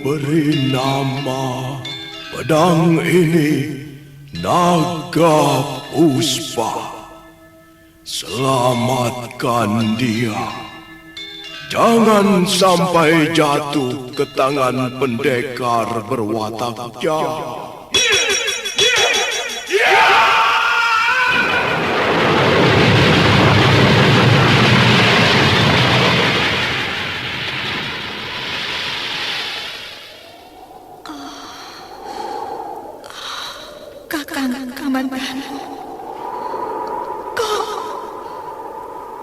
beri nama pedang ini Naga Puspa. Selamatkan dia. Jangan sampai jatuh ke tangan pendekar berwatak jahat. Kakang Kamandanu,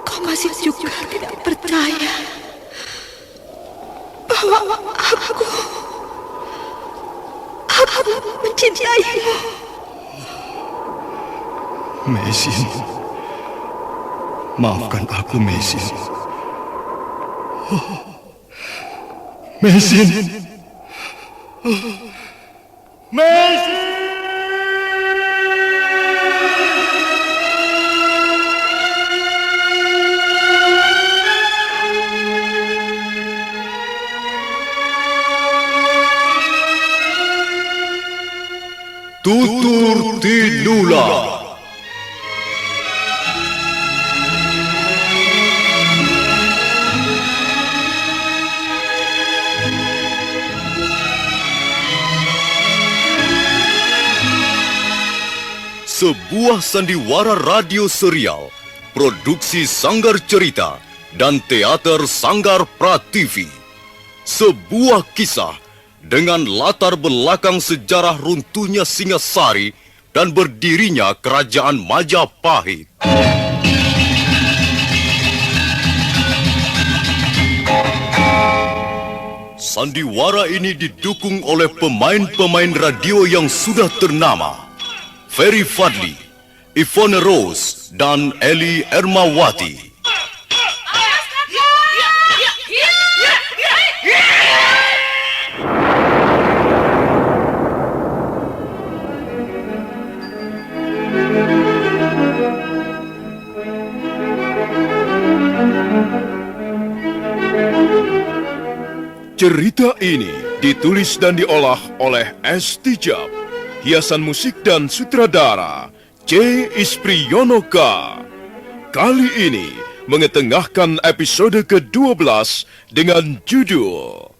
kau masih juga tidak percaya bahwa aku mencintaimu. Mesin, maafkan aku, Mesin. Mesin, Mesin. Tutur Tinula. Sebuah sandiwara radio serial, produksi Sanggar Cerita dan Teater Sanggar Prativi. Sebuah kisah dengan latar belakang sejarah runtuhnya Singasari dan berdirinya Kerajaan Majapahit. Sandiwara ini didukung oleh pemain-pemain radio yang sudah ternama. Ferry Fadli, Ivone Rose, dan Eli Ermawati. Cerita ini ditulis dan diolah oleh S. Tijab. Hiasan musik dan sutradara C. Ispriyonoka. Kali ini mengetengahkan episode ke-12 dengan judul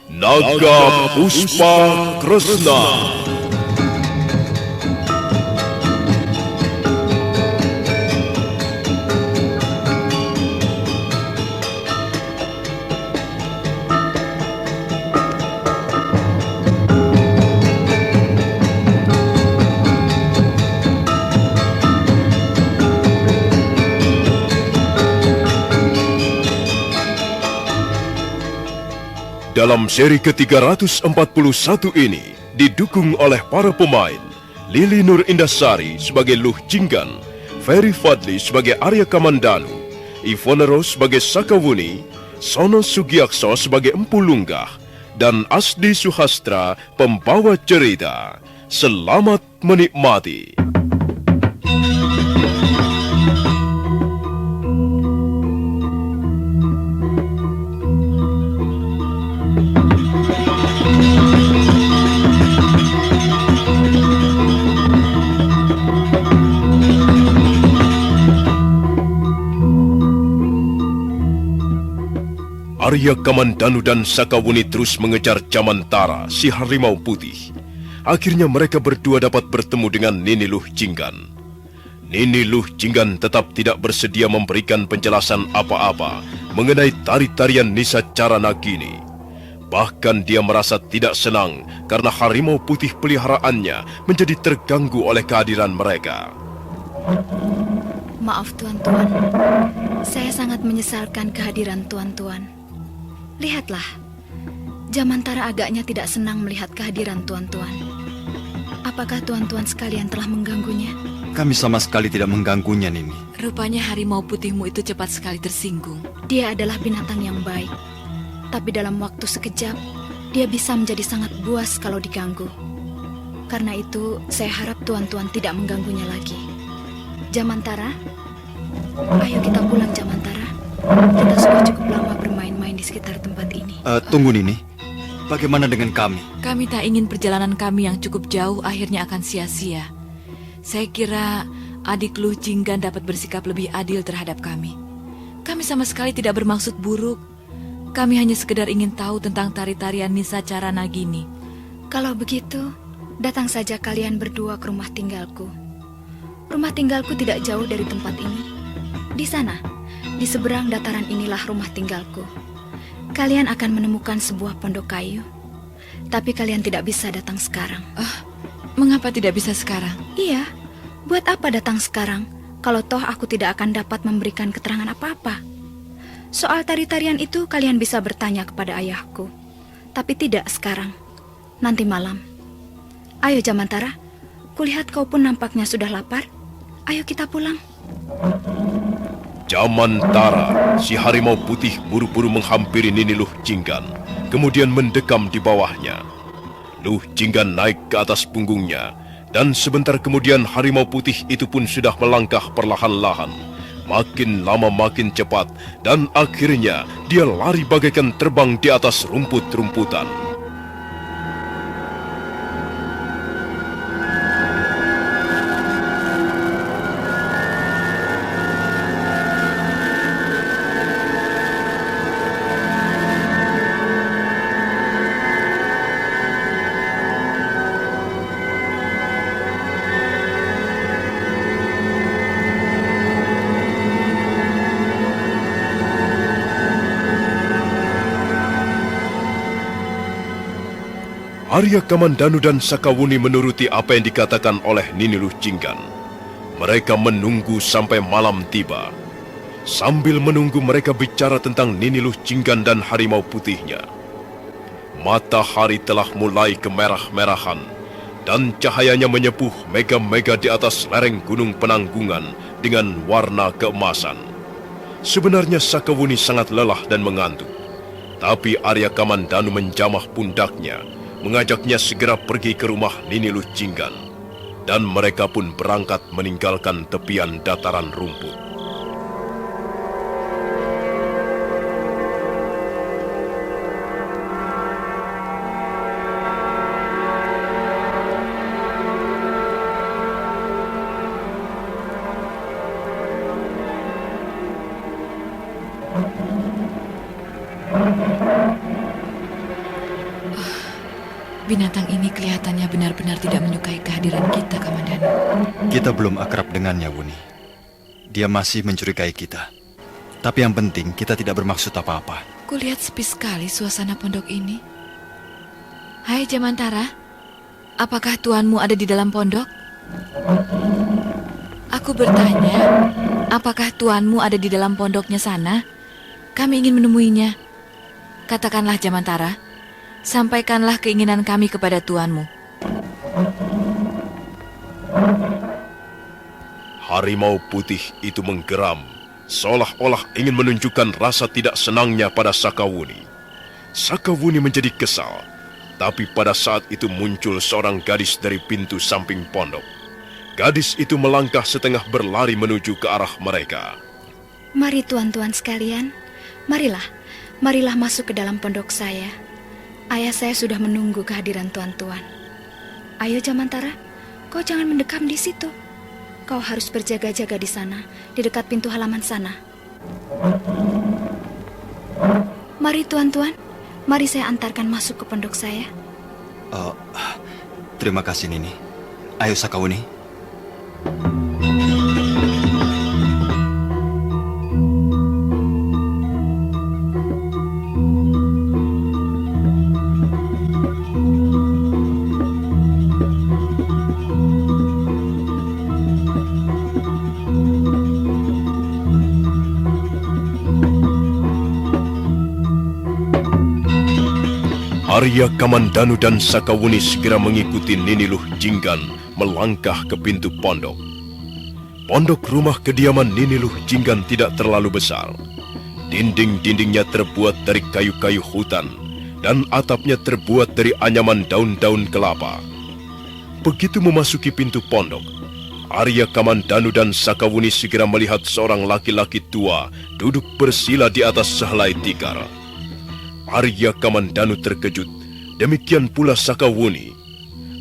Naga Puspa Kresna. Dalam seri ke-341 ini didukung oleh para pemain Lili Nur Indasari sebagai Luh Jinggan, Ferry Fadli sebagai Arya Kamandanu, Ivone Rose sebagai Sakawuni, Sono Sugiakso sebagai Empu Lunggah, dan Asdi Suhastra pembawa cerita. Selamat menikmati. Arya Kamandanu dan Sakawuni terus mengejar Jamantara, si harimau putih. Akhirnya mereka berdua dapat bertemu dengan Nini Luh Jinggan. Nini Luh Jinggan tetap tidak bersedia memberikan penjelasan apa-apa mengenai tari-tarian Nisa Caranagini. Bahkan dia merasa tidak senang karena harimau putih peliharaannya menjadi terganggu oleh kehadiran mereka. Maaf tuan-tuan, saya sangat menyesalkan kehadiran tuan-tuan. Lihatlah, Jamantara agaknya tidak senang melihat kehadiran tuan-tuan. Apakah tuan-tuan sekalian telah mengganggunya? Kami sama sekali tidak mengganggunya, Nini. Rupanya harimau putihmu itu cepat sekali tersinggung. Dia adalah binatang yang baik, tapi dalam waktu sekejap, dia bisa menjadi sangat buas kalau diganggu. Karena itu, saya harap tuan-tuan tidak mengganggunya lagi. Jamantara, ayo kita pulang, Jamantara. Kita sudah cukup lama bermain-main di sekitar tempat ini. Tunggu, Nini. bagaimana dengan kami? Kami tak ingin perjalanan kami yang cukup jauh akhirnya akan sia-sia. Saya kira adik Luh Jinggan dapat bersikap lebih adil terhadap kami. Kami sama sekali tidak bermaksud buruk. Kami hanya sekedar ingin tahu tentang tari-tarian Nisa Cara Nagini. Kalau begitu, datang saja kalian berdua ke rumah tinggalku. Rumah tinggalku tidak jauh dari tempat ini. Di sana, di seberang dataran inilah rumah tinggalku. Kalian akan menemukan sebuah pondok kayu. Tapi kalian tidak bisa datang sekarang. Mengapa tidak bisa sekarang? Iya, buat apa datang sekarang kalau toh aku tidak akan dapat memberikan keterangan apa-apa? Soal tari-tarian itu kalian bisa bertanya kepada ayahku. Tapi tidak sekarang. Nanti malam. Ayo Jamantara, kulihat kau pun nampaknya sudah lapar. Ayo kita pulang. Jamantara, si harimau putih buru-buru menghampiri Nini Luh Jinggan, kemudian mendekam di bawahnya. Luh Jinggan naik ke atas punggungnya, dan sebentar kemudian harimau putih itu pun sudah melangkah perlahan-lahan. Makin lama makin cepat, dan akhirnya dia lari bagaikan terbang di atas rumput-rumputan. Arya Kamandanu dan Sakawuni menuruti apa yang dikatakan oleh Nini Luh Jinggan. Mereka menunggu sampai malam tiba. Sambil menunggu mereka bicara tentang Nini Luh Jinggan dan harimau putihnya. Matahari telah mulai kemerah-merahan dan cahayanya menyepuh mega-mega di atas lereng gunung Penanggungan dengan warna keemasan. Sebenarnya Sakawuni sangat lelah dan mengantuk. Tapi Arya Kamandanu menjamah pundaknya, mengajaknya segera pergi ke rumah Nini Luh Jinggan, dan mereka pun berangkat meninggalkan tepian dataran rumput. Binatang ini kelihatannya benar-benar tidak menyukai kehadiran kita, Kamandanu. Kita belum akrab dengannya, Wuni. Dia masih mencurigai kita. Tapi yang penting kita tidak bermaksud apa-apa. Kulihat sepi sekali suasana pondok ini. Hai Jamantara, apakah tuanmu ada di dalam pondok? Aku bertanya, apakah tuanmu ada di dalam pondoknya sana? Kami ingin menemuinya. Katakanlah Jamantara. Sampaikanlah keinginan kami kepada tuanmu. Harimau putih itu menggeram, seolah-olah ingin menunjukkan rasa tidak senangnya pada Sakawuni. Sakawuni menjadi kesal, tapi pada saat itu muncul seorang gadis dari pintu samping pondok. Gadis itu melangkah setengah berlari menuju ke arah mereka. Mari tuan-tuan sekalian, marilah masuk ke dalam pondok saya. Ayah saya sudah menunggu kehadiran tuan-tuan. Ayo Jamantara, kau jangan mendekam di situ. Kau harus berjaga-jaga di sana, di dekat pintu halaman sana. Mari tuan-tuan, mari saya antarkan masuk ke pondok saya. Terima kasih Nini. Ayo Sakawuni. Arya Kamandanu dan Sakawuni segera mengikuti Nini Luh Jinggan melangkah ke pintu pondok. Pondok rumah kediaman Nini Luh Jinggan tidak terlalu besar. Dinding-dindingnya terbuat dari kayu-kayu hutan dan atapnya terbuat dari anyaman daun-daun kelapa. Begitu memasuki pintu pondok, Arya Kamandanu dan Sakawuni segera melihat seorang laki-laki tua duduk bersila di atas sehelai tikar. Arya Kamandanu terkejut Demikian pula Sakawuni.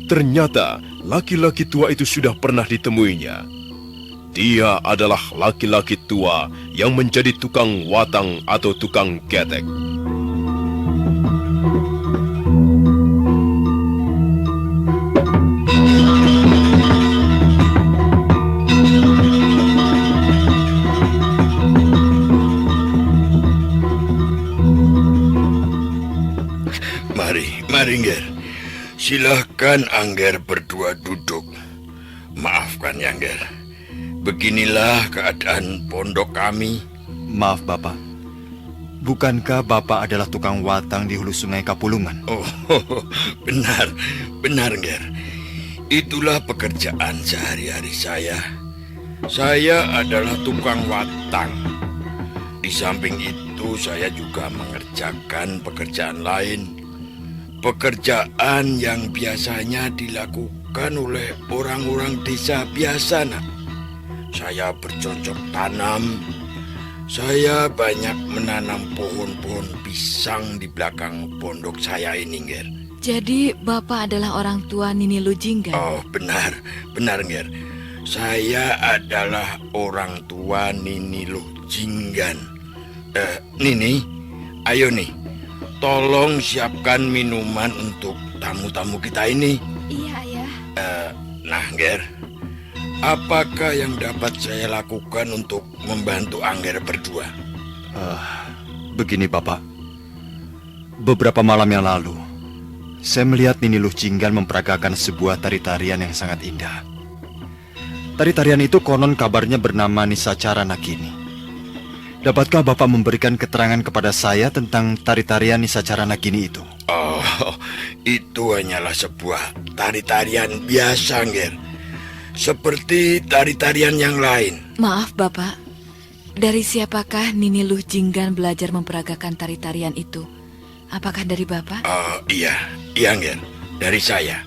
Ternyata laki-laki tua itu sudah pernah ditemuinya. Dia adalah laki-laki tua yang menjadi tukang watang atau tukang ketek. Mari, Ngger. Silahkan Angger berdua duduk. Maafkan ya, Ngger. Beginilah keadaan pondok kami. Maaf, Bapak. Bukankah Bapak adalah tukang watang di hulu sungai Kapulungan? Oh, benar, Ngger. Itulah pekerjaan sehari-hari saya. Saya adalah tukang watang. Di samping itu, saya juga mengerjakan pekerjaan lain. Pekerjaan yang biasanya dilakukan oleh orang-orang desa biasa, nak. Saya bercocok tanam. Saya banyak menanam pohon-pohon pisang di belakang pondok saya ini, Ngger. Jadi Bapak adalah orang tua Nini Lujinggan? Oh, benar, Ngger. Saya adalah orang tua Nini Lujinggan. Nini, ayo nih. Tolong siapkan minuman untuk tamu-tamu kita ini. Iya, Ayah. Nah, Ngger, apakah yang dapat saya lakukan untuk membantu Angger berdua? Begini, Bapak. Beberapa malam yang lalu, saya melihat Nini Lujinggan memperagakan sebuah tari-tarian yang sangat indah. Tari-tarian itu konon kabarnya bernama Nisacara Nagini. Dapatkah Bapak memberikan keterangan kepada saya tentang tari-tarian Nisacara Nagini itu? Oh, itu hanyalah sebuah tari-tarian biasa, Ngger. Seperti tari-tarian yang lain. Maaf, Bapak. Dari siapakah Nini Lujinggan belajar memperagakan tari-tarian itu? Apakah dari Bapak? Iya, Ngger. Dari saya.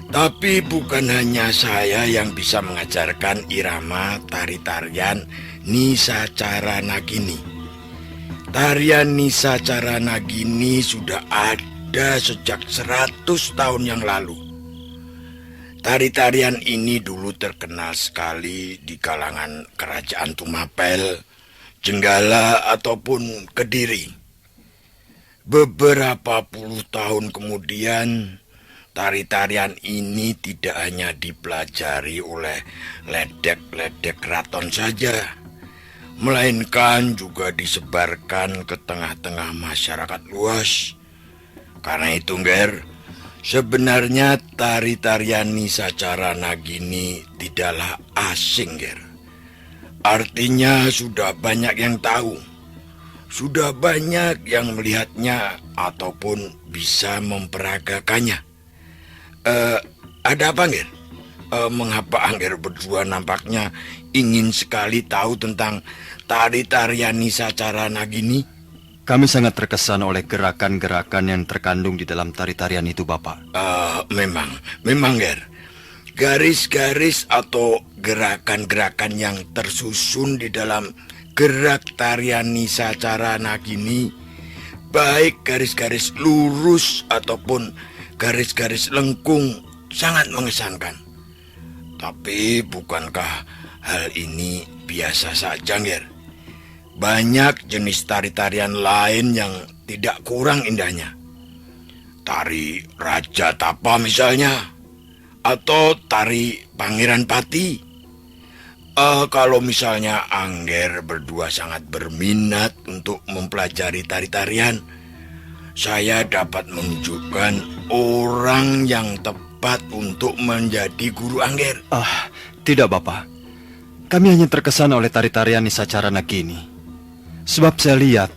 Tapi bukan hanya saya yang bisa mengajarkan irama tari-tarian Nisacara Nagini. Tarian Nisacara Nagini sudah ada sejak 100 tahun yang lalu. Tari-tarian ini dulu terkenal sekali di kalangan kerajaan Tumapel, Jenggala ataupun Kediri. Beberapa puluh tahun kemudian, tari-tarian ini tidak hanya dipelajari oleh ledek-ledek keraton saja, melainkan juga disebarkan ke tengah-tengah masyarakat luas. Karena itu, Ngger, sebenarnya tari-tarian Nisacara Nagini tidaklah asing, Ngger. Artinya sudah banyak yang tahu, sudah banyak yang melihatnya ataupun bisa memperagakannya. Ada apa, Ngger? Mengapa Angger berdua nampaknya ingin sekali tahu tentang tari-tarian Nisacara Nagini? Kami sangat terkesan oleh gerakan-gerakan yang terkandung di dalam tari-tarian itu, Bapak. Memang, Ngger. Garis-garis atau gerakan-gerakan yang tersusun di dalam gerak tarian Nisacara Nagini, baik garis-garis lurus ataupun garis-garis lengkung, sangat mengesankan. Tapi bukankah hal ini biasa saja, Ngger? Banyak jenis tari-tarian lain yang tidak kurang indahnya. Tari Raja Tapa misalnya, atau tari Pangeran Pati. Kalau misalnya Angger berdua sangat berminat untuk mempelajari tari-tarian, saya dapat menunjukkan orang yang tepat untuk menjadi guru Angger. Tidak, Bapak. Kami hanya terkesan oleh tari-tarian Nisacara Nagini. Sebab saya lihat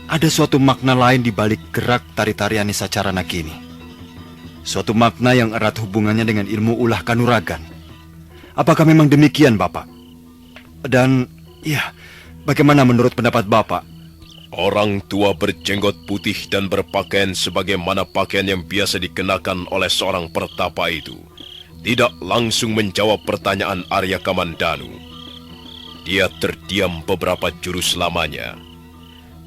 ada suatu makna lain di balik gerak tari-tarian Nisacara Nagini. Suatu makna yang erat hubungannya dengan ilmu ulah kanuragan. Apakah memang demikian, Bapak? Dan, ya, bagaimana menurut pendapat Bapak? Orang tua berjenggot putih dan berpakaian sebagaimana pakaian yang biasa dikenakan oleh seorang pertapa itu tidak langsung menjawab pertanyaan Arya Kamandanu. Dia terdiam beberapa jurus lamanya.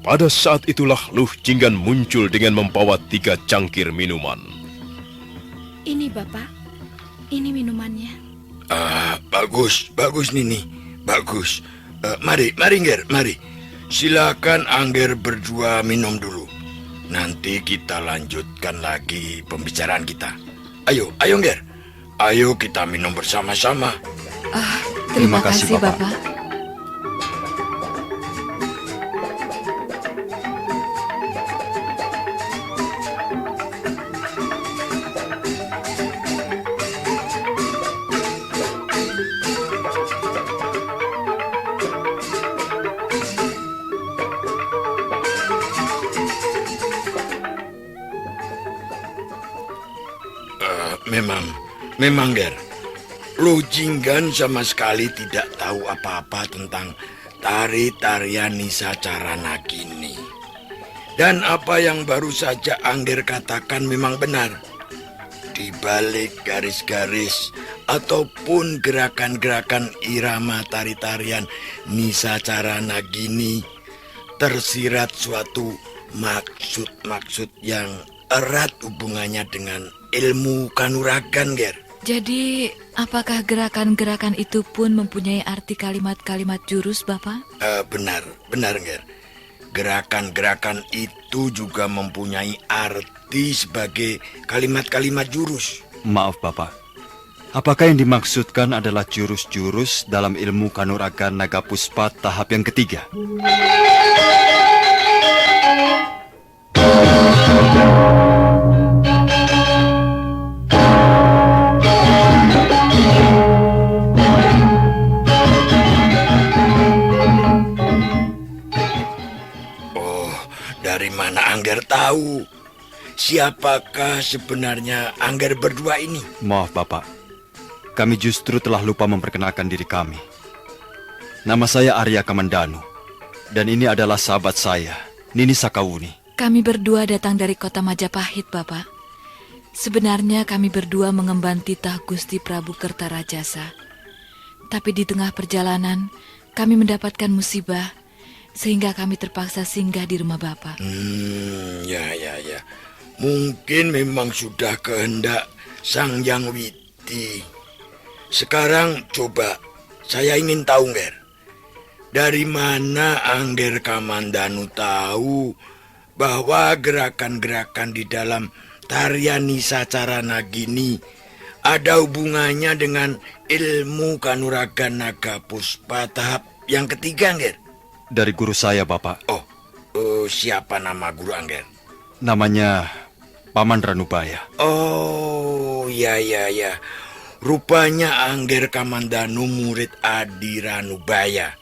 Pada saat itulah Luh Jinggan muncul dengan membawa 3 cangkir minuman. Ini Bapak, ini minumannya. Bagus Nini, bagus. Mari Angger, mari. Silakan Angger berdua minum dulu. Nanti kita lanjutkan lagi pembicaraan kita. Ayo Angger. Ayo kita minum bersama-sama. Terima kasih, Bapak. Memang Ger, Luh Jinggan sama sekali tidak tahu apa-apa tentang tari-tarian Nisa Carana Gini. Dan apa yang baru saja Angger katakan memang benar. Di balik garis-garis ataupun gerakan-gerakan irama tari-tarian Nisa Carana Gini tersirat suatu maksud-maksud yang erat hubungannya dengan ilmu kanuragan, Ger. Jadi, apakah gerakan-gerakan itu pun mempunyai arti kalimat-kalimat jurus, Bapak? Benar, Ger. Gerakan-gerakan itu juga mempunyai arti sebagai kalimat-kalimat jurus. Maaf, Bapak. Apakah yang dimaksudkan adalah jurus-jurus dalam ilmu kanuragan naga puspa tahap yang ketiga? Dari mana Angger tahu? Siapakah sebenarnya Angger berdua ini? Maaf, Bapak. Kami justru telah lupa memperkenalkan diri kami. Nama saya Arya Kamandanu. Dan ini adalah sahabat saya, Nini Sakawuni. Kami berdua datang dari kota Majapahit, Bapak. Sebenarnya kami berdua mengemban titah Gusti Prabu Kertarajasa. Tapi di tengah perjalanan, kami mendapatkan musibah, sehingga kami terpaksa singgah di rumah Bapak. Ya. Mungkin memang sudah kehendak Sang Yang Widi. Sekarang coba, saya ingin tahu, Nger. Dari mana Angger Kamandanu tahu bahwa gerakan-gerakan di dalam tarian Nisa Carana Gini ada hubungannya dengan ilmu kanuragan naga puspa tahap yang ketiga, Nger? Dari guru saya, Bapak. Siapa nama guru Angger? Namanya Paman Ranubaya. Oh, ya. Rupanya Angger Kamandanu murid Adi Ranubaya.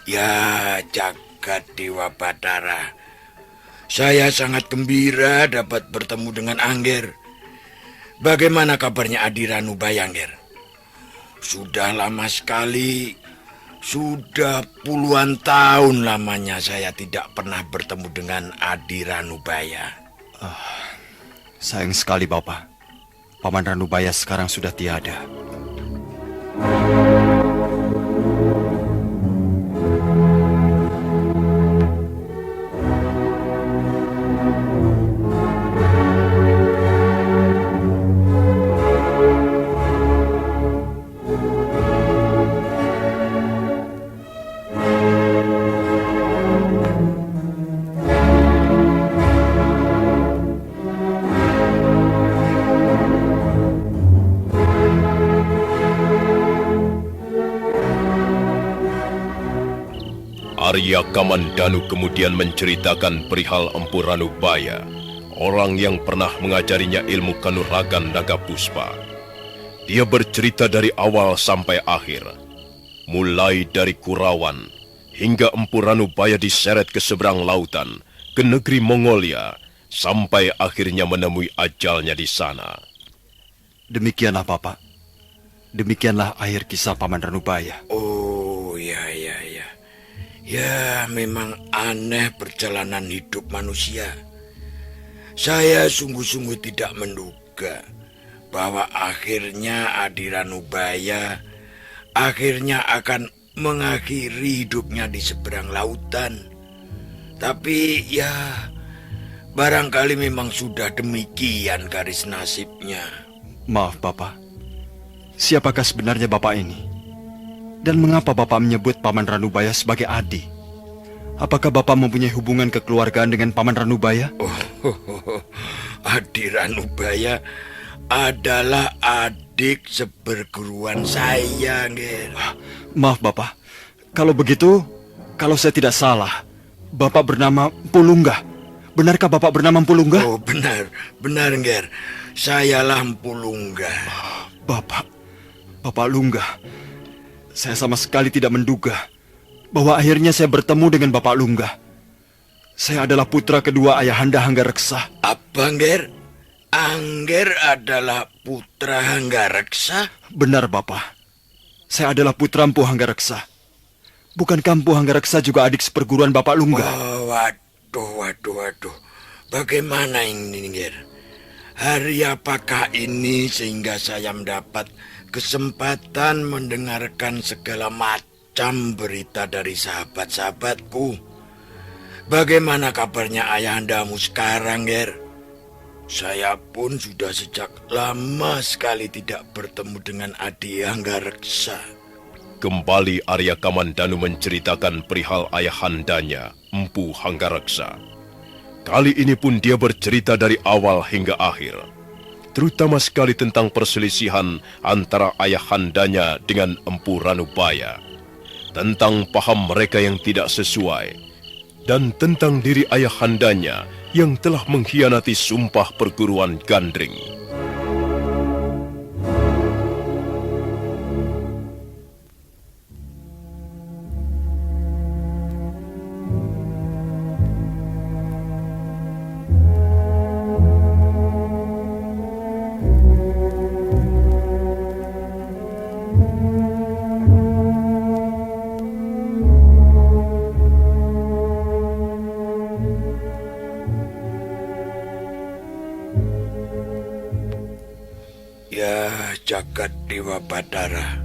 Ya, jagat Dewa Batara. Saya sangat gembira dapat bertemu dengan Angger. Bagaimana kabarnya Adi Ranubaya, Angger? Sudah lama sekali. Sudah puluhan tahun lamanya saya tidak pernah bertemu dengan Adi Ranubaya. Sayang sekali, Bapak. Paman Ranubaya sekarang sudah tiada. Arya Kamandanu kemudian menceritakan perihal Empu Ranubaya, orang yang pernah mengajarinya ilmu kanuragan naga puspa. Dia bercerita dari awal sampai akhir, mulai dari Kurawan hingga Empu Ranubaya diseret ke seberang lautan, ke negeri Mongolia, sampai akhirnya menemui ajalnya di sana. Demikianlah, Bapak. Demikianlah akhir kisah Paman Ranubaya. Oh, ya. Ya, memang aneh perjalanan hidup manusia. Saya sungguh-sungguh tidak menduga bahwa akhirnya Adi Ranubaya akhirnya akan mengakhiri hidupnya di seberang lautan. Tapi ya, barangkali memang sudah demikian garis nasibnya. Maaf, Bapak. Siapakah sebenarnya Bapak ini? Dan mengapa Bapak menyebut Paman Ranubaya sebagai Adi? Apakah Bapak mempunyai hubungan kekeluargaan dengan Paman Ranubaya? Adi Ranubaya adalah adik seperguruan saya, Nger. Maaf, Bapak. Kalau begitu, kalau saya tidak salah, Bapak bernama Pulungga. Benarkah Bapak bernama Pulungga? Oh, benar, Nger. Sayalah Pulungga. Bapak Lungga. Saya sama sekali tidak menduga bahwa akhirnya saya bertemu dengan Bapak Lungga. Saya adalah putra kedua Ayahanda Hanggareksa. Apa, Nger? Angger adalah putra Hanggareksa? Benar, Bapak. Saya adalah putra Empu Hanggareksa. Bukankah Empu Hanggareksa juga adik seperguruan Bapak Lungga? Oh, waduh. Bagaimana ini, Nger? Hari apakah ini sehingga saya mendapat kesempatan mendengarkan segala macam berita dari sahabat-sahabatku? Bagaimana kabarnya ayahandamu sekarang, Nger? Saya pun sudah sejak lama sekali tidak bertemu dengan Adi Hanggareksa. Kembali Arya Kamandanu menceritakan perihal ayahandanya, Empu Hanggareksa. Kali ini pun dia bercerita dari awal hingga akhir, terutama sekali tentang perselisihan antara ayahandanya dengan Empu Ranubaya, tentang paham mereka yang tidak sesuai, dan tentang diri ayahandanya yang telah mengkhianati sumpah perguruan Gandring. Ya, jagat Dewa Batara.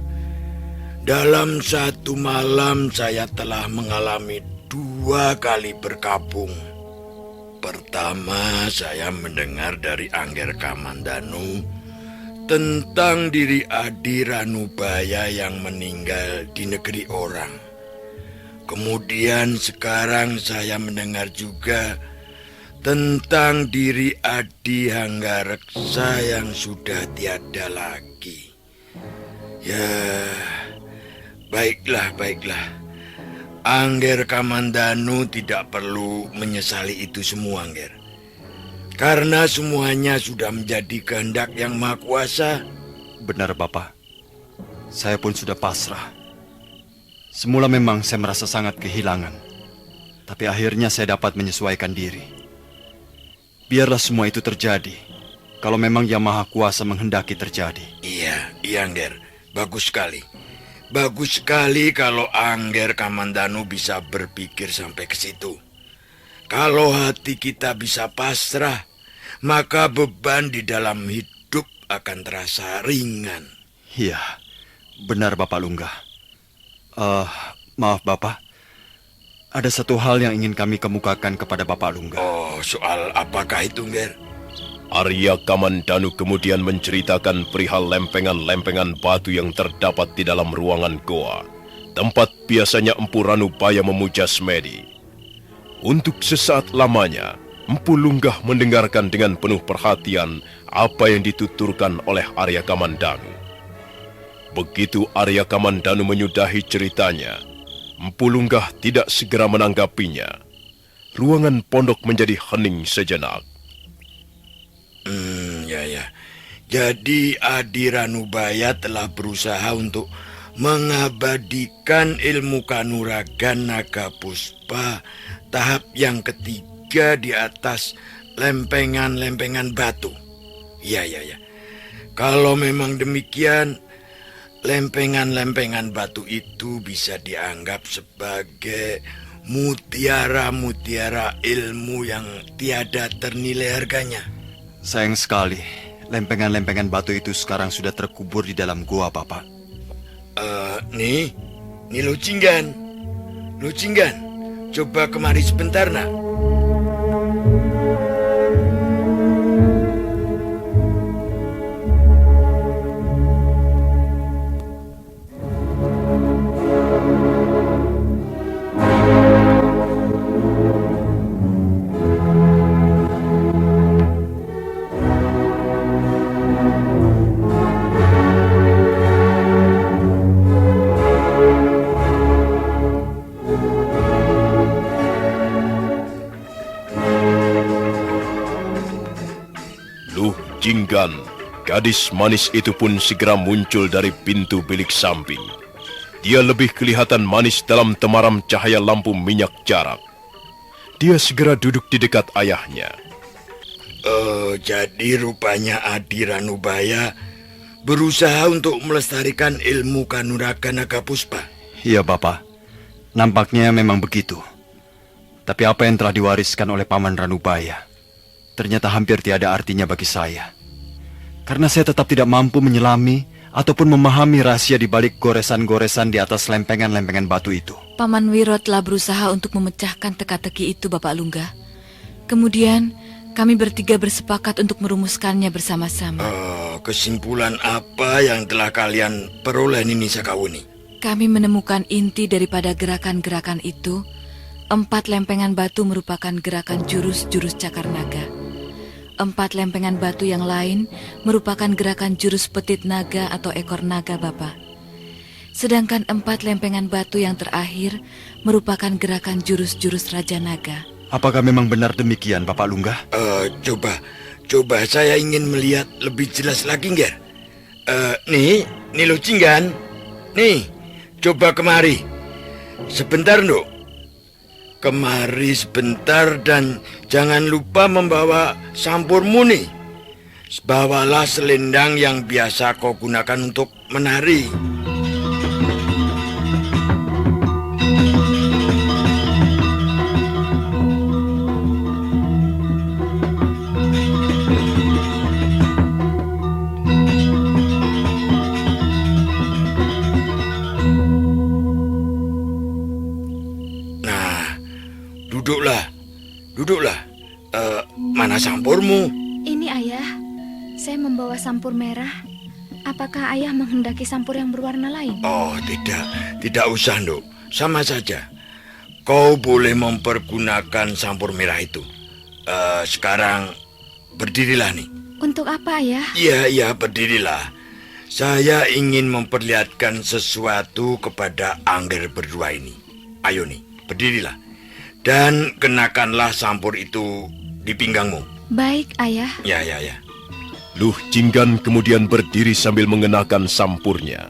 Dalam satu malam saya telah mengalami 2 kali berkabung. Pertama, saya mendengar dari Angger Kamandanu tentang diri Adi Ranubaya yang meninggal di negeri orang. Kemudian sekarang saya mendengar juga tentang diri Adi Hanggareksa yang sudah tiada lagi. Ya, baiklah. Angger Kamandanu tidak perlu menyesali itu semua, Angger. Karena semuanya sudah menjadi kehendak Yang Maha Kuasa. Benar, Bapak. Saya pun sudah pasrah. Semula memang saya merasa sangat kehilangan. Tapi akhirnya saya dapat menyesuaikan diri. Biarlah semua itu terjadi, kalau memang Yang Maha Kuasa menghendaki terjadi. Iya, Angger. Bagus sekali. Bagus sekali kalau Angger Kamandanu bisa berpikir sampai ke situ. Kalau hati kita bisa pasrah, maka beban di dalam hidup akan terasa ringan. Iya, benar Bapak Lungga. Maaf Bapak. Ada satu hal yang ingin kami kemukakan kepada Bapak Lungga. Oh, soal apakah itu, Nger? Arya Kamandanu kemudian menceritakan perihal lempengan-lempengan batu yang terdapat di dalam ruangan goa, tempat biasanya Empu Ranubaya memuja semedi. Untuk sesaat lamanya, Empu Lunggah mendengarkan dengan penuh perhatian apa yang dituturkan oleh Arya Kamandanu. Begitu Arya Kamandanu menyudahi ceritanya, Empu Lunggah tidak segera menanggapinya. Ruangan pondok menjadi hening sejenak. Ya. Jadi Adi Ranubaya telah berusaha untuk mengabadikan ilmu kanuragan naga puspa tahap yang ketiga di atas lempengan-lempengan batu. Ya. Kalau memang demikian, lempengan-lempengan batu itu bisa dianggap sebagai mutiara-mutiara ilmu yang tiada ternilai harganya. Sayang sekali, lempengan-lempengan batu itu sekarang sudah terkubur di dalam gua, Bapak. Nih Lucinggan. coba kemari sebentar, nak. Luh Jinggan, gadis manis itu pun segera muncul dari pintu bilik samping. Dia lebih kelihatan manis dalam temaram cahaya lampu minyak jarak. Dia segera duduk di dekat ayahnya. Jadi rupanya Adi Ranubaya berusaha untuk melestarikan ilmu Kanuraga Naga Puspa. Iya, Bapak. Nampaknya memang begitu. Tapi apa yang telah diwariskan oleh Paman Ranubaya ternyata hampir tiada artinya bagi saya. Karena saya tetap tidak mampu menyelami ataupun memahami rahasia di balik goresan-goresan di atas lempengan-lempengan batu itu. Paman Wiro telah berusaha untuk memecahkan teka-teki itu, Bapak Lungga. Kemudian kami bertiga bersepakat untuk merumuskannya bersama-sama. Kesimpulan apa yang telah kalian peroleh, Nini Sakawuni? Kami menemukan inti daripada gerakan-gerakan itu. 4 lempengan batu merupakan gerakan jurus-jurus cakar naga. 4 lempengan batu yang lain merupakan gerakan jurus petit naga atau ekor naga, Bapak. Sedangkan 4 lempengan batu yang terakhir merupakan gerakan jurus-jurus raja naga. Apakah memang benar demikian, Bapak Lungga? Coba saya ingin melihat lebih jelas lagi, Nger. Nih lo Jinggan. Nih, coba kemari. Sebentar, Nduk. Kemari sebentar dan jangan lupa membawa sampurmu nih. Bawalah selendang yang biasa kau gunakan untuk menari. Duduklah. Mana sampurmu? Ini ayah, saya membawa sampur merah. Apakah ayah menghendaki sampur yang berwarna lain? Oh, tidak usah, Nduk. Sama saja. Kau boleh mempergunakan sampur merah itu. Sekarang berdirilah nih. Untuk apa, ayah? Iya, berdirilah. Saya ingin memperlihatkan sesuatu kepada Angger berdua ini. Ayo nih, berdirilah. Dan kenakanlah sampur itu di pinggangmu. Baik, ayah. Ya. Luh Jinggan kemudian berdiri sambil mengenakan sampurnya.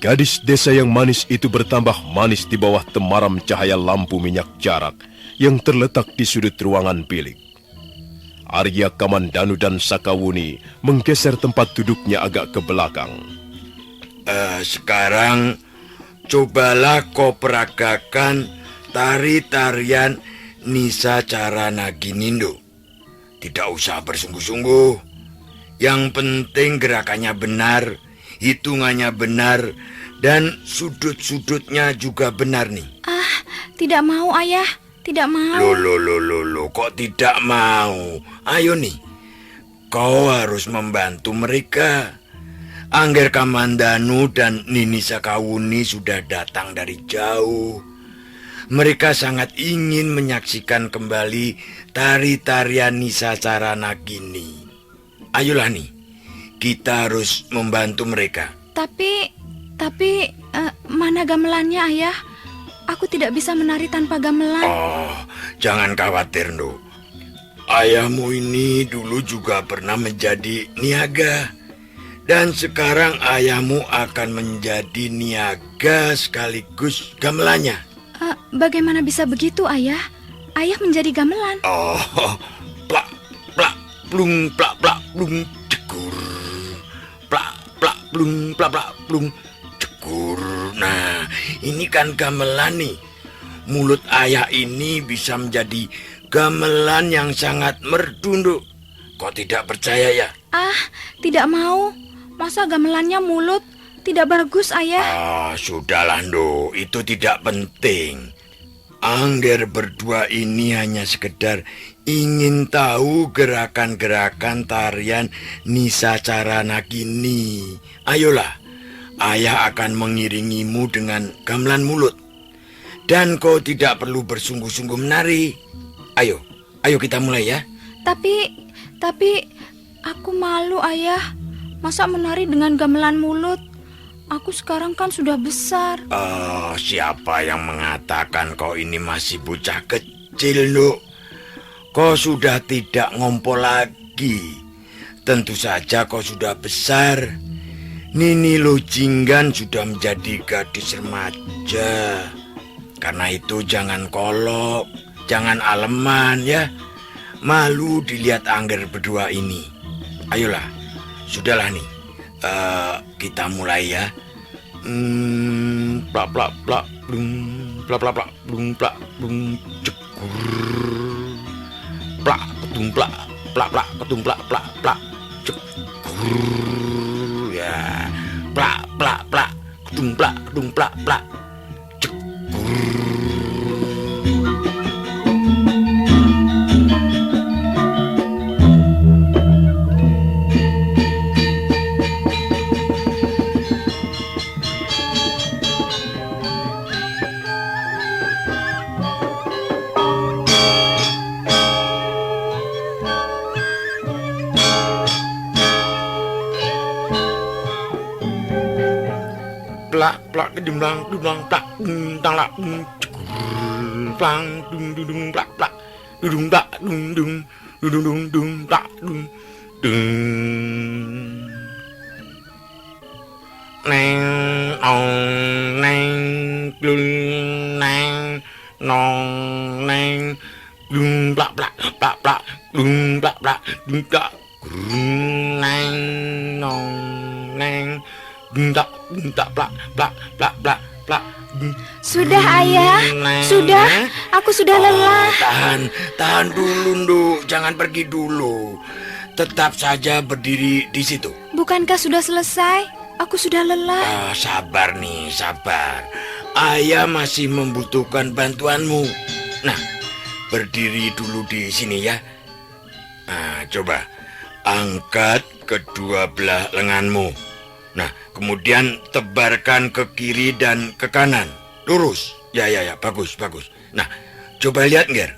Gadis desa yang manis itu bertambah manis di bawah temaram cahaya lampu minyak jarak yang terletak di sudut ruangan bilik. Arya Kamandanu dan Sakawuni menggeser tempat duduknya agak ke belakang. Sekarang cobalah kau peragakan tari-tarian Nisa Cara Naginindo. Tidak usah bersungguh-sungguh. Yang penting gerakannya benar, hitungannya benar, dan sudut-sudutnya juga benar nih. Tidak mau, ayah. Tidak mau. Loh, kok tidak mau? Ayo nih, kau harus membantu mereka. Angger Kamandanu dan Nini Sakawuni sudah datang dari jauh. Mereka sangat ingin menyaksikan kembali tari-tarian Nisa Cara Nagini. Ayolah nih, kita harus membantu mereka. Tapi mana gamelannya, ayah? Aku tidak bisa menari tanpa gamelan. Oh, jangan khawatir, Nduk. Ayahmu ini dulu juga pernah menjadi niaga. Dan sekarang ayahmu akan menjadi niaga sekaligus gamelannya. Bagaimana bisa begitu, ayah? Ayah menjadi gamelan. Oh, plak, plung, plak, plung, cekur. Plak, plung, plak, plung, cekur. Nah, ini kan gamelan nih. Mulut ayah ini bisa menjadi gamelan yang sangat merdu, Nduk. Kok tidak percaya ya? Tidak mau. Masa gamelannya mulut? Tidak bagus, ayah. Sudahlah, Nduk. Itu tidak penting. Angger berdua ini hanya sekedar ingin tahu gerakan-gerakan tarian Nisacara Nagini. Ayolah, ayah akan mengiringimu dengan gamelan mulut. Dan kau tidak perlu bersungguh-sungguh menari. Ayo kita mulai ya. Tapi aku malu, Ayah. Masa menari dengan gamelan mulut? Aku sekarang kan sudah besar. Siapa yang mengatakan kau ini masih bocah kecil, Nuk? Kau sudah tidak ngompol lagi. Tentu saja kau sudah besar. Nini Luh Jinggan sudah menjadi gadis remaja. Karena itu jangan kolok, jangan aleman ya. Malu dilihat Angger berdua ini. Ayolah, sudahlah nih. Kita mulai ya. Plak plak plak blung, plak plak plak blung, plak blung, cekur. Plak ketung plak, plak plak ketung plak, plak plak cekur. Ya, plak plak plak ketung plak plak cekur. Plak kedemblang plak tang lak cekur plang dung plak plak dung plak dung neng ong neng glung neng nong neng dung plak plak plak plak dung plak plak dung plak neng nong neng tak plak plak plak plak plak. Sudah, Ayah. Sudah. Aku sudah lelah. Tahan dulu, Nduk. Jangan pergi dulu. Tetap saja berdiri di situ. Bukankah sudah selesai? Aku sudah lelah. Sabar nih, sabar. Ayah masih membutuhkan bantuanmu. Nah, berdiri dulu di sini ya. Nah, coba angkat kedua belah lenganmu. Nah, kemudian tebarkan ke kiri dan ke kanan. Lurus. Ya, bagus. Nah, coba lihat, Nger.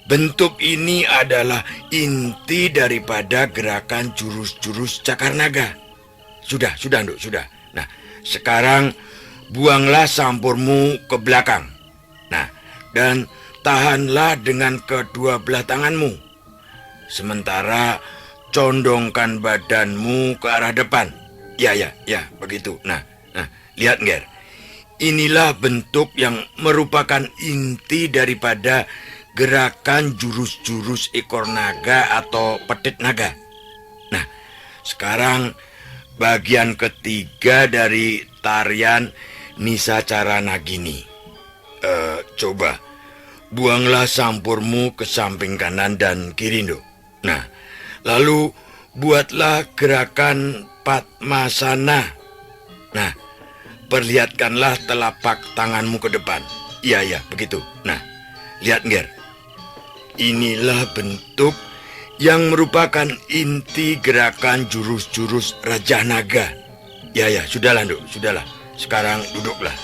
Bentuk ini adalah inti daripada gerakan jurus-jurus cakar naga. Sudah, Nduk, sudah. Nah, sekarang buanglah sampurmu ke belakang. Nah, dan tahanlah dengan kedua belah tanganmu. Sementara condongkan badanmu ke arah depan. Ya, begitu. Nah, lihat, Nger. Inilah bentuk yang merupakan inti daripada gerakan jurus-jurus ekor naga atau petit naga. Nah, sekarang bagian ketiga dari tarian Nisacara Nagini. Coba buanglah sampurmu ke samping kanan dan kiri, Nduk. Nah, lalu buatlah gerakan Padmasana. Nah, perlihatkanlah telapak tanganmu ke depan. Iya, begitu. Nah, lihat, Nger. Inilah bentuk yang merupakan inti gerakan jurus-jurus Raja Naga. Ya, sudahlah, Nduk, sudahlah. Sekarang duduklah.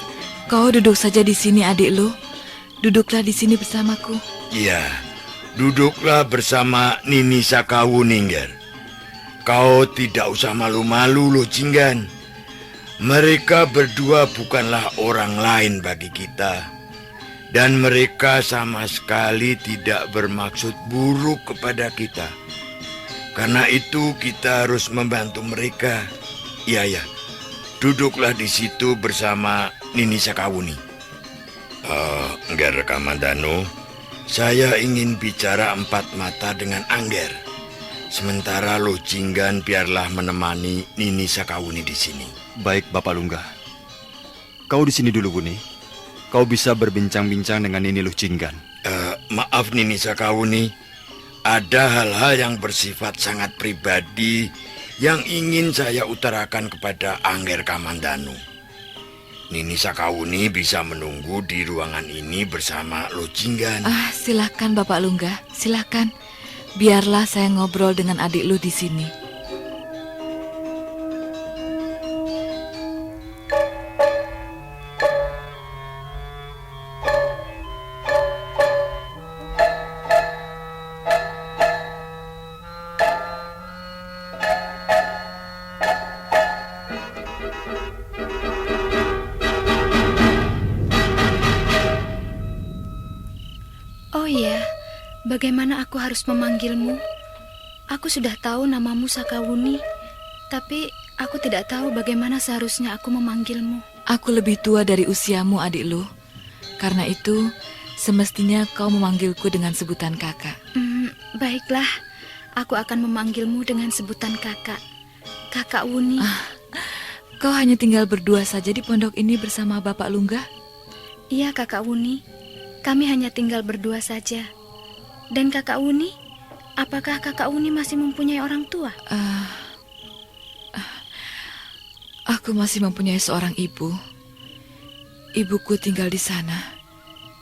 Kau duduk saja di sini, adik lu. Duduklah di sini bersamaku. Iya, duduklah bersama Nini Sakawuni, Nger. Kau tidak usah malu-malu, Luh Jinggan. Mereka berdua bukanlah orang lain bagi kita. Dan mereka sama sekali tidak bermaksud buruk kepada kita. Karena itu kita harus membantu mereka. Iya, duduklah di situ bersama Nini Sakawuni. Angger Kamandanu, saya ingin bicara empat mata dengan Angger. Sementara Luh Jinggan biarlah menemani Nini Sakawuni di sini. Baik, Bapak Lunggah. Kau di sini dulu, Buni. Kau bisa berbincang-bincang dengan Nini Luh Jinggan. Maaf, Nini Sakawuni. Ada hal-hal yang bersifat sangat pribadi yang ingin saya utarakan kepada Angger Kamandanu. Nini Sakawuni bisa menunggu di ruangan ini bersama Lo Jinggan. Silakan Bapak Lunggah, silakan. Biarlah saya ngobrol dengan adik lu di sini. Oh iya, bagaimana aku harus memanggilmu? Aku sudah tahu namamu Sakawuni, tapi aku tidak tahu bagaimana seharusnya aku memanggilmu. Aku lebih tua dari usiamu, adik lu. Karena itu, semestinya kau memanggilku dengan sebutan kakak. Baiklah, aku akan memanggilmu dengan sebutan kakak. Kakak Wuni. Kau hanya tinggal berdua saja di pondok ini bersama Bapak Lunggah? Iya, Kakak Wuni. Kami hanya tinggal berdua saja. Dan Kakak Wuni, apakah Kakak Wuni masih mempunyai orang tua? Aku masih mempunyai seorang ibu. Ibuku tinggal di sana,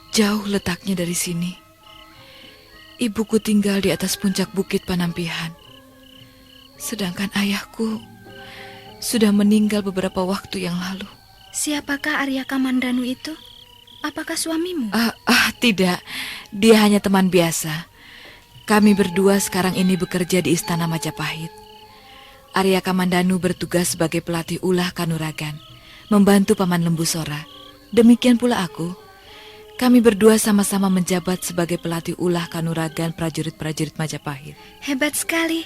jauh letaknya dari sini. Ibuku tinggal di atas puncak bukit Panampihan. Sedangkan ayahku sudah meninggal beberapa waktu yang lalu. Siapakah Arya Kamandanu itu? Apakah suamimu? Tidak, dia hanya teman biasa. Kami berdua sekarang ini bekerja di Istana Majapahit. Arya Kamandanu bertugas sebagai pelatih ulah kanuragan, membantu Paman Lembu Sora. Demikian pula aku. Kami berdua sama-sama menjabat sebagai pelatih ulah kanuragan prajurit-prajurit Majapahit. Hebat sekali.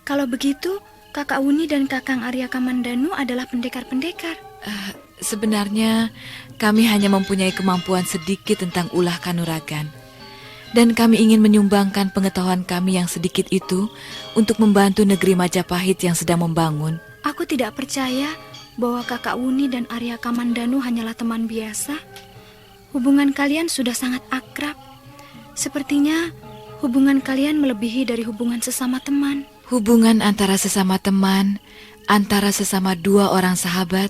Kalau begitu, Kakak Wuni dan Kakang Arya Kamandanu adalah pendekar-pendekar. Sebenarnya kami hanya mempunyai kemampuan sedikit tentang ulah kanuragan. Dan kami ingin menyumbangkan pengetahuan kami yang sedikit itu untuk membantu negeri Majapahit yang sedang membangun. Aku tidak percaya bahwa Kakak Wuni dan Arya Kamandanu hanyalah teman biasa. Hubungan kalian sudah sangat akrab. Sepertinya hubungan kalian melebihi dari hubungan sesama teman. Hubungan antara sesama teman, antara sesama dua orang sahabat,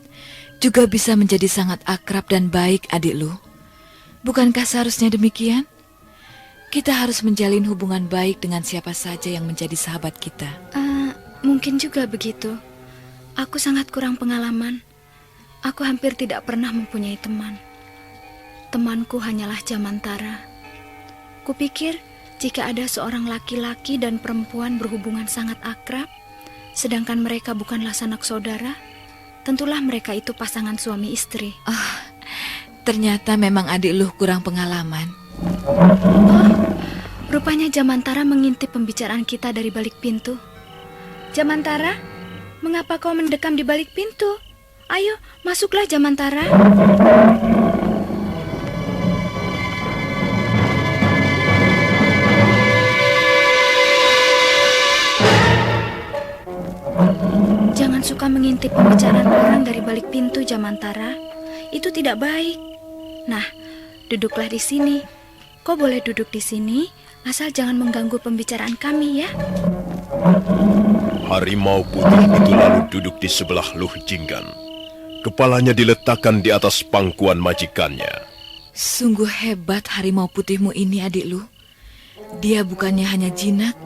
juga bisa menjadi sangat akrab dan baik, adik lu. Bukankah seharusnya demikian? Kita harus menjalin hubungan baik dengan siapa saja yang menjadi sahabat kita. Mungkin juga begitu. Aku sangat kurang pengalaman. Aku hampir tidak pernah mempunyai teman. Temanku hanyalah Jamantara. Kupikir jika ada seorang laki-laki dan perempuan berhubungan sangat akrab, sedangkan mereka bukanlah sanak saudara, tentulah mereka itu pasangan suami istri. Ternyata memang adik lu kurang pengalaman. Rupanya Jamantara mengintip pembicaraan kita dari balik pintu. Jamantara, mengapa kau mendekam di balik pintu? Ayo, masuklah Jamantara. Jangan suka mengintip pembicaraan orang dari balik pintu, Jamantara. Itu tidak baik. Nah, duduklah di sini. Kau boleh duduk di sini, asal jangan mengganggu pembicaraan kami ya. Harimau putih itu lalu duduk di sebelah Luh Jinggan. Kepalanya diletakkan di atas pangkuan majikannya. Sungguh hebat harimau putihmu ini, adik lu. Dia bukannya hanya jinak,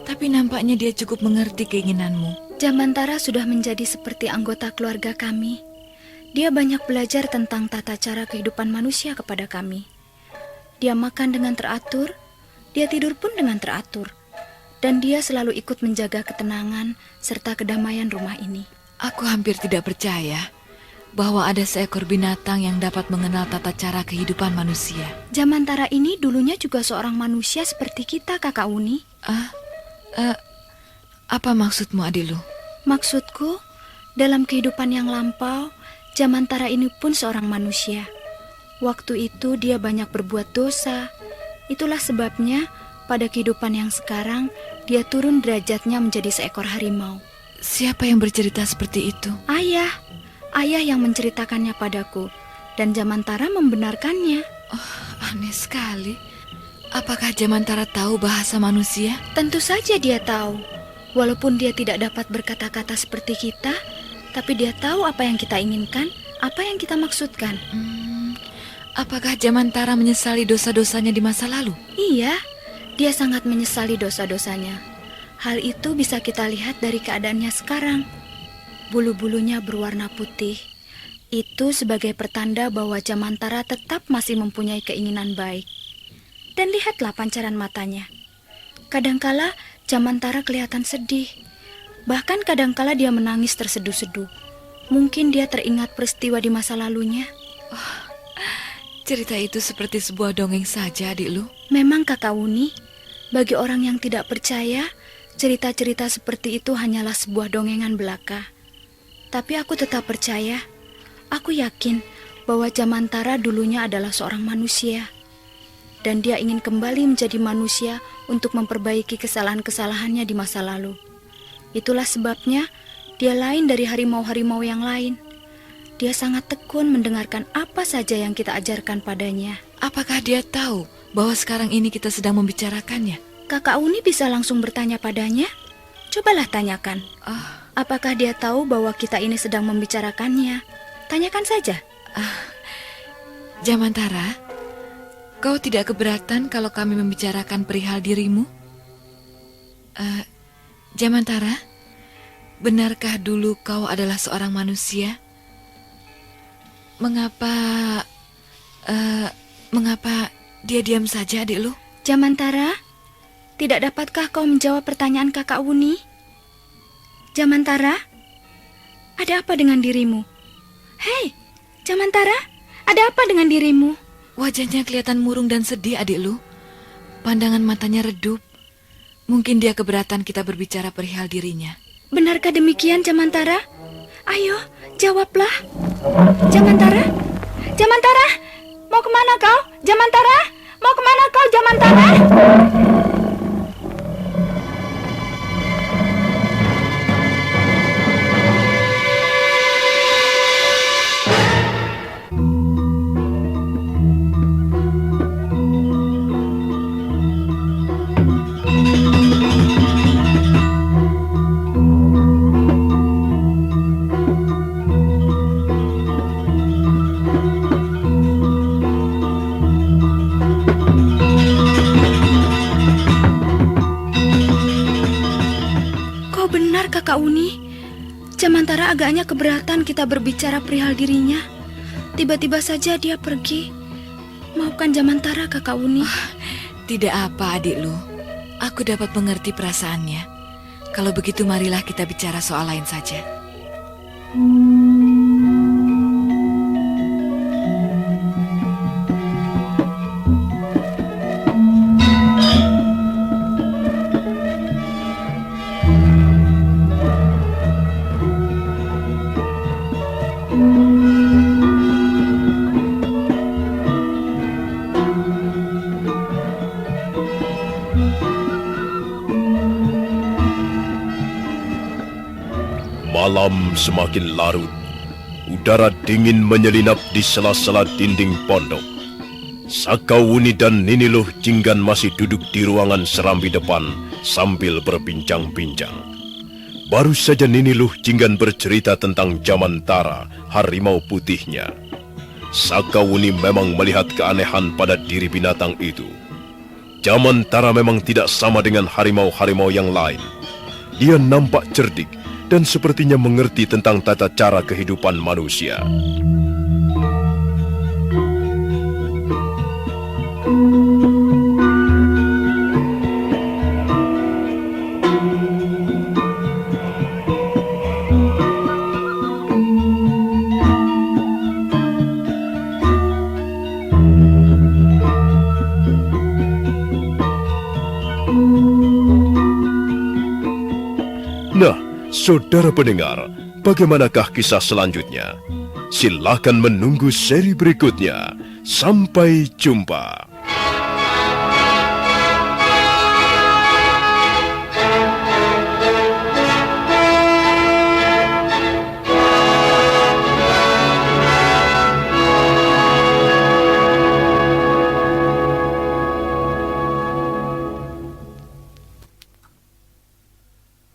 tapi nampaknya dia cukup mengerti keinginanmu. Jamantara sudah menjadi seperti anggota keluarga kami. Dia banyak belajar tentang tata cara kehidupan manusia kepada kami. Dia makan dengan teratur, dia tidur pun dengan teratur. Dan dia selalu ikut menjaga ketenangan serta kedamaian rumah ini. Aku hampir tidak percaya bahwa ada seekor binatang yang dapat mengenal tata cara kehidupan manusia. Jamantara ini dulunya juga seorang manusia seperti kita, Kakak Wuni. Apa maksudmu, adik lu? Maksudku, dalam kehidupan yang lampau, Jamantara ini pun seorang manusia. Waktu itu dia banyak berbuat dosa. Itulah sebabnya pada kehidupan yang sekarang dia turun derajatnya menjadi seekor harimau. Siapa yang bercerita seperti itu? Ayah yang menceritakannya padaku. Dan Jamantara membenarkannya. Aneh sekali. Apakah Jamantara tahu bahasa manusia? Tentu saja dia tahu. Walaupun dia tidak dapat berkata-kata seperti kita, tapi dia tahu apa yang kita inginkan, Apa yang kita maksudkan? Apakah Jamantara menyesali dosa-dosanya di masa lalu? Iya, dia sangat menyesali dosa-dosanya. Hal itu bisa kita lihat dari keadaannya sekarang. Bulu-bulunya berwarna putih. Itu sebagai pertanda bahwa Jamantara tetap masih mempunyai keinginan baik. Dan lihatlah pancaran matanya. Kadangkala Jamantara kelihatan sedih. Bahkan kadangkala dia menangis terseduh-seduh. Mungkin dia teringat peristiwa di masa lalunya. Cerita itu seperti sebuah dongeng saja, adik lu. Memang Kakak Wuni, bagi orang yang tidak percaya, cerita-cerita seperti itu hanyalah sebuah dongengan belaka. Tapi aku tetap percaya. Aku yakin bahwa Jamantara dulunya adalah seorang manusia. Dan dia ingin kembali menjadi manusia untuk memperbaiki kesalahan-kesalahannya di masa lalu. Itulah sebabnya dia lain dari harimau-harimau yang lain. Dia sangat tekun mendengarkan apa saja yang kita ajarkan padanya. Apakah dia tahu bahwa sekarang ini kita sedang membicarakannya? Kakak Uni bisa langsung bertanya padanya. Cobalah tanyakan. Apakah dia tahu bahwa kita ini sedang membicarakannya? Tanyakan saja. Jamantara, kau tidak keberatan kalau kami membicarakan perihal dirimu? Jamantara, benarkah dulu kau adalah seorang manusia? Mengapa dia diam saja, adik lu? Jamantara, tidak dapatkah kau menjawab pertanyaan Kakak Wuni? Jamantara, ada apa dengan dirimu? Hei, Jamantara, ada apa dengan dirimu? Wajahnya kelihatan murung dan sedih, adik lu. Pandangan matanya redup. Mungkin dia keberatan kita berbicara perihal dirinya. Benarkah demikian, Jamantara? Ayo, jawablah. Jamantara? Jamantara? Mau kemana kau? Jamantara? Mau kemana kau, Jamantara? Kakak Uni, Jamantara agaknya keberatan kita berbicara perihal dirinya. Tiba-tiba saja dia pergi. Maafkan Jamantara, Kakak Uni. Tidak apa, adik lu. Aku dapat mengerti perasaannya. Kalau begitu marilah kita bicara soal lain saja. Malam semakin larut. Udara dingin menyelinap di sela-sela dinding pondok. Sakawuni dan Niniluh Jinggan masih duduk di ruangan serambi depan sambil berbincang-bincang. Baru saja Niniluh Jinggan bercerita tentang Jamantara, harimau putihnya. Sakawuni memang melihat keanehan pada diri binatang itu. Jamantara memang tidak sama dengan harimau-harimau yang lain. Dia nampak cerdik dan sepertinya mengerti tentang tata cara kehidupan manusia. Nah, saudara pendengar, bagaimanakah kisah selanjutnya? Silakan menunggu seri berikutnya. Sampai jumpa.